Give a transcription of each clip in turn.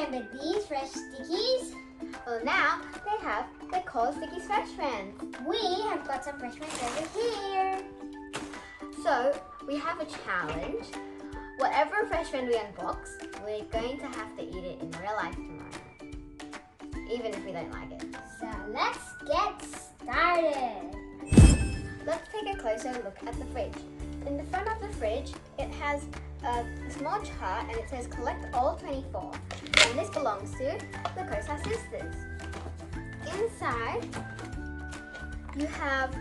remember these fresh stickies? Well, now they have the COLES Stikeez Fresh Friends. We have got some fresh ones over here. So we have a challenge. Whatever fresh friend we unbox, we're going to have to eat it in real life tomorrow, even if we don't like it. So let's get started. Let's take a closer look at the fridge. In the front of the fridge, it has a small chart and it says collect all 24. And this belongs to the COLES sisters. Inside, you have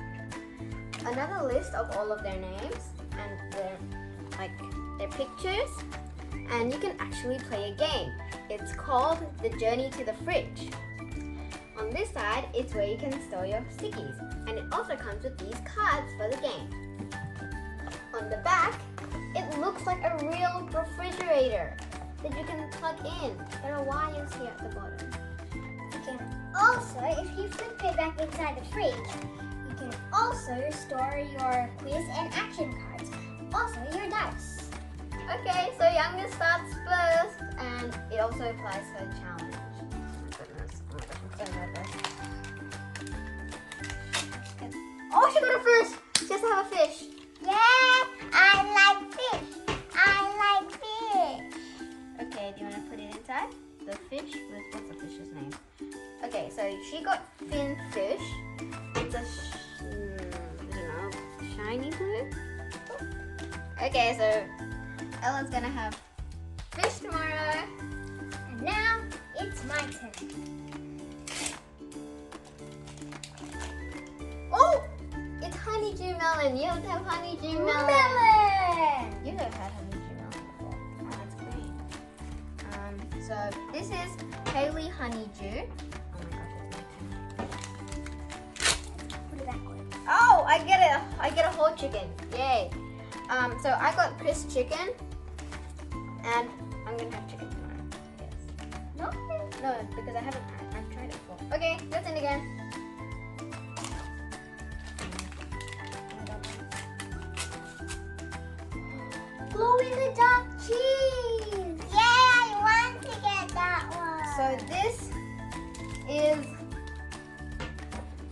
another list of all of their names and their pictures, and you can actually play a game. It's called the Journey to the Fridge. On this side, it's where you can store your stickies, and it also comes with these cards for the game. On the back, it looks like a real refrigerator that you can plug in. There are wires here at the bottom. You can also, if you flip it back inside the fridge, you can also store your quiz and action cards. Also your dice. Okay, so youngest starts first, and it also applies for a challenge. Oh my goodness, I'm so nervous. Oh, she got a fish! She has to have a fish. Yeah, I like fish. Okay, do you want to put it inside? The fish with, what's the fish's name? Okay, so she got fin fish. It's a, I don't know, shiny blue? Okay, so Ella's gonna have fish tomorrow. And now it's my turn. Oh, it's honeydew melon. You don't have honeydew melon. Melon! You have had honeydew melon before. Oh, that's green. So this is Haley honeydew. Oh my gosh, Put it back on. oh, I get it. I get a whole chicken. Yay. So I got crisp chicken, and I'm gonna have chicken tomorrow. Yes. No? No, because I've tried it before. Okay, that's it again. Glow in the dark cheese! Yeah, I want to get that one. So this is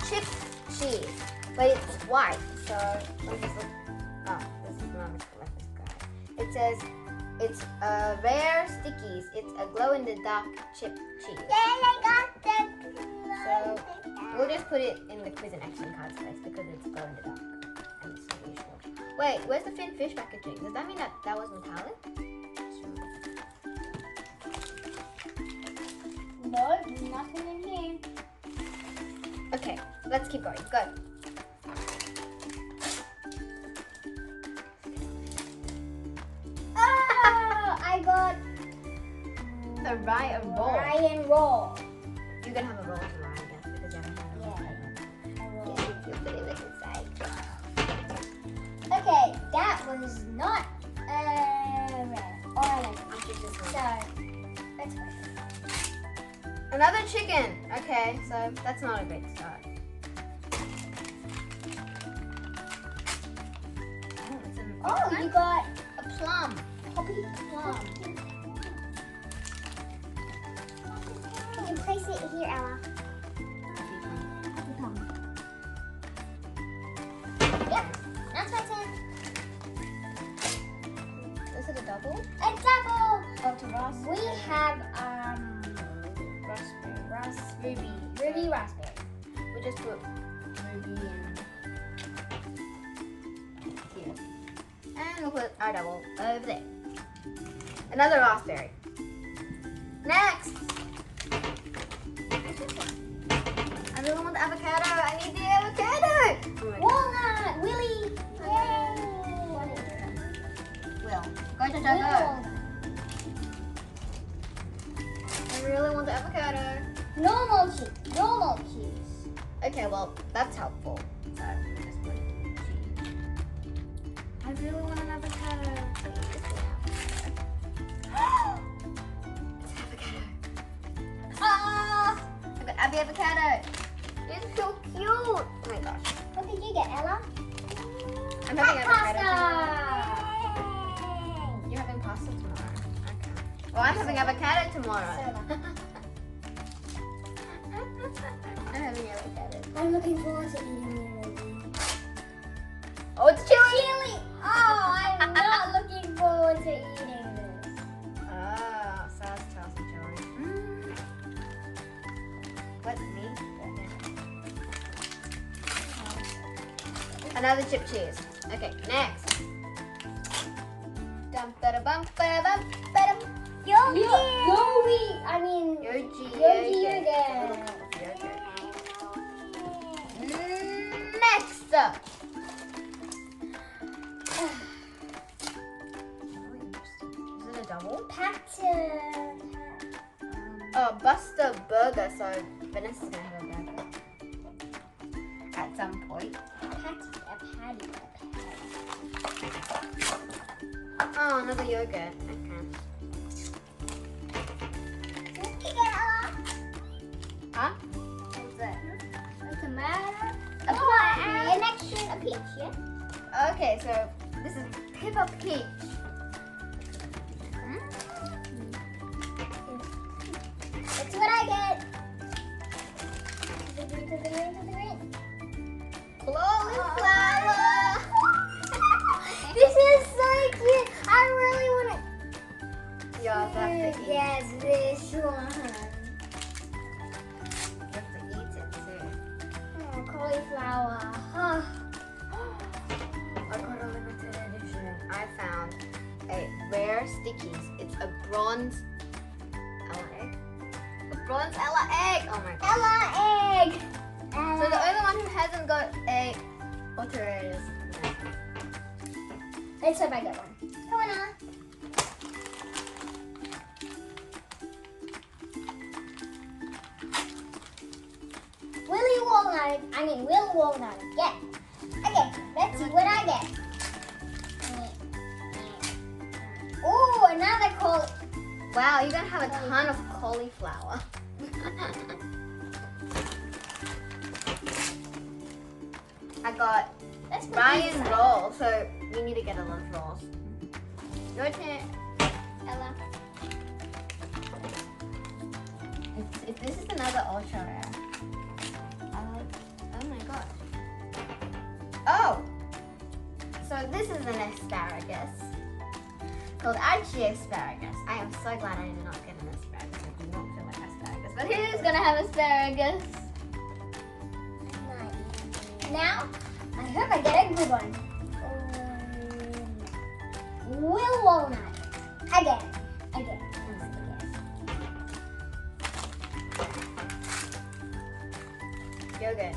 chip cheese, but it's white. So let me just look. Oh, this is not a collector's guide. It says it's a rare stickies. It's a glow in the dark chip cheese. Yeah, I got that. So we'll just put it in the quiz and action cards first because it's glow in the dark and it's so useful. Wait, where's the fin fish packaging? Does that mean that was metallic? No, nothing in here. Okay, let's keep going. Go. Oh, I got The Ryan roll. Ryan roll. You can have a roll of Ryan, yes, because you haven't had a roll. Yeah. You put it inside. Okay, that was not red. Orange. So, let's go. Another chicken. Okay, so that's not a great start. Oh, you got a plum. poppy plum. You can place it here, Ella. Poppy plum. Yep, that's my turn. Is it a double? A double. Oh, to Ross. We have Ruby. ruby raspberry. We just put ruby in here. And we'll put our double over there. Another raspberry. Next! I really want the avocado. I need the avocado! Oh my God. Walnut, Willy. Yay. Will. Go, Jojo, go. I really want the avocado. Normal cheese. Normal cheese. Okay, well, that's helpful. So, just put cheese. I really want an avocado. It's avocado. Ah! I got Abby avocado. It's so cute. Oh my gosh. What did you get, Ella? I'm having avocado Pasta. tomorrow. You're having pasta tomorrow. Okay. Well, I'm having avocado tomorrow. Soda. I'm having avocado. I'm looking forward to eating it already. Oh, it's chili! Chili! Oh, I'm not looking forward to eating this. Oh, sauce, chili. What, me? Another chip cheese. Okay, next. Dum ba da bum ba dum ba dum. Yogi! I mean, Yogi yogurt. Next up. Is it a double? Oh, Buster Burger. So Vanessa's gonna have a burger at some point. Oh, another yogurt. Okay. Huh? What's that? A tomato? A tomato. An extra, a peach, yeah? Okay, so this is Peppa Pig. That's what I get. To the green. Cauliflower. This is so cute. I really want to. Yeah, that's the eat. Yes, this one. You have to eat it too. Oh, cauliflower. Oh. I got a limited edition. I found a rare Stickeez. It's a bronze Ella egg. A bronze Ella egg. Oh my god. Ella egg. So the only one who hasn't got a ultra rare is Let's hope I get one. Come on, Ella. Will Walnut again. Okay, let's see what I get. Ooh, another wow, you're gonna have a ton of cauliflower. I got Ryan roll, so we need to get a lot of rolls. Your turn, Ella. If this is another ultra rare. Oh my god. Oh! So this is an asparagus called Archie asparagus. I am so glad I did not get an asparagus. I do not feel like asparagus. But who's gonna have asparagus? Now, I hope I get a good one. Will Walnut. Again. Yogurt.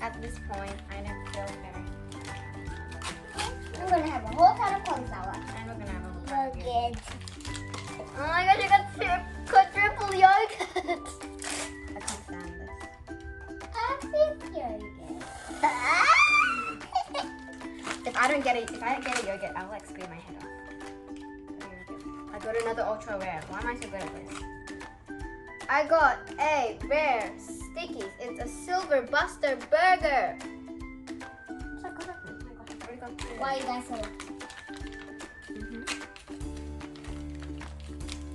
At this point, I don't feel very. I'm gonna have a whole ton of cauliflower. And we're gonna have a whole ton of Yogurt. Oh my gosh, I got quadruple yogurt! I can't stand this. Perfect yogurt. If I don't get a yogurt, I'll like scream my head off. I got another ultra rare. Why am I so good at this? I got a rare Stickeez. It's a silver Buster Burger. Why you guys say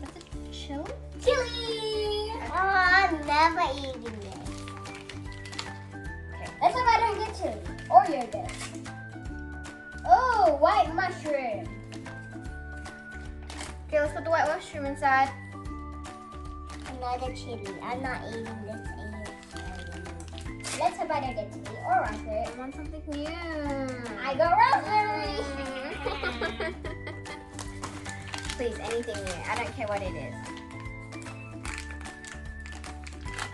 What's it? Chili? chili? Oh, I'm never eating this. Okay. Let's hope I don't get chili or yogurt. Oh, white mushroom. Okay, let's put the white mushroom inside. Another chili. I'm not eating this either. Let's hope I don't get chili or raspberry. I want something new. I got raspberry. Please, anything new. I don't care what it is.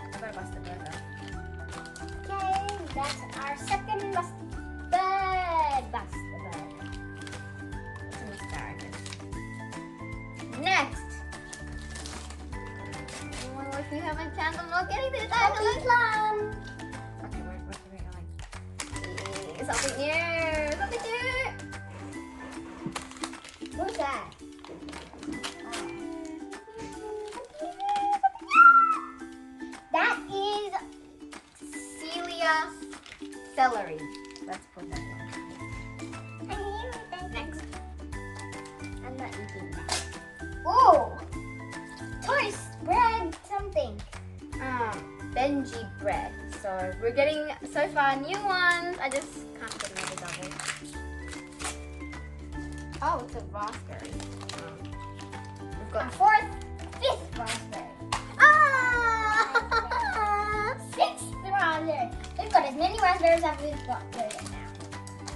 I got a Buster Burger. Okay, that's our second Buster Burger. It's an asparagus. Next. Oh, if you have a chance, I'm not getting this. Coffee plum. Okay, where are we going? Something new! Something new! Who's that? That is Celia celery. Let's put that one. Next. I'm not eating that. Ooh. Toast, bread, something. Benji bread. So we're getting so far new ones. I just can't get another double. Oh, it's a raspberry. We've A got fourth, fifth raspberry. ah! 6th raspberry. We've got as many raspberries as we've got Yoda now.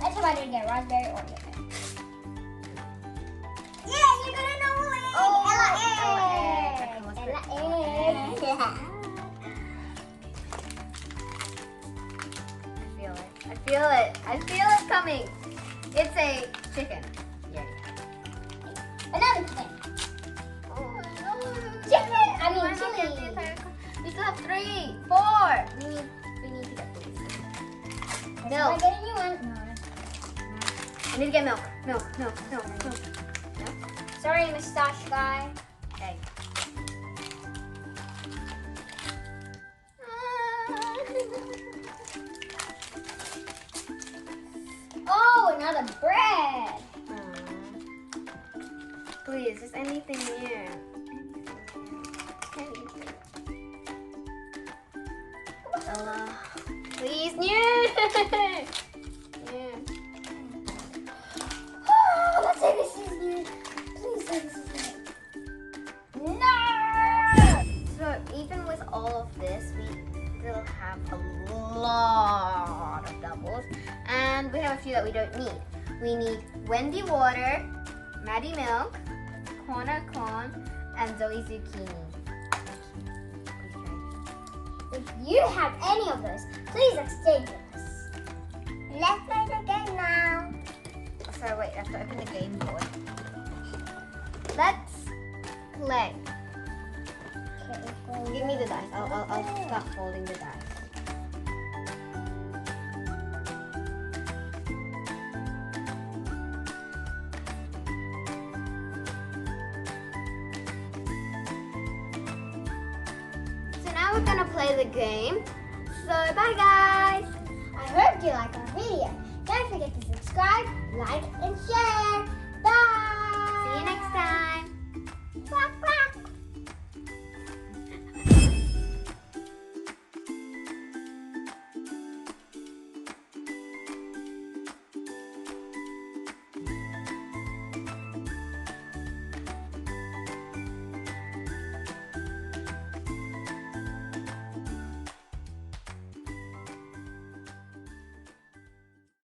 Let's try to get raspberry or Yoda. Yeah, you got an old egg. Oh, Ella egg. egg. Ella egg. I feel it. I feel it coming. It's a chicken. Yay. Another chicken. Oh no. Chicken? I mean Why not chili. get the entire we still have 3, 4. We need to get these. Let's Milk. try get a new one. No. I need to get milk. Milk. Sorry, mustache guy. Egg. Oh, another bread. Please, just anything new. Ella, please, new. Oh, let's say this is new. Please say this is new. No! So even with all of this, we still have a lot of doubles, and we have a few that we don't need. We need Wendy water, Maddie milk, Corner corn, and Zoe zucchini. If you have any of those, please exchange with us. Let's play the game now. Sorry, wait, I have to open the game board. Let's play. Okay, Give me the dice. I'll start folding the dice. So now we're gonna play the game. So bye guys. I hope you like our video. Don't forget to subscribe, like, and share. Bye! See you next time. Bye!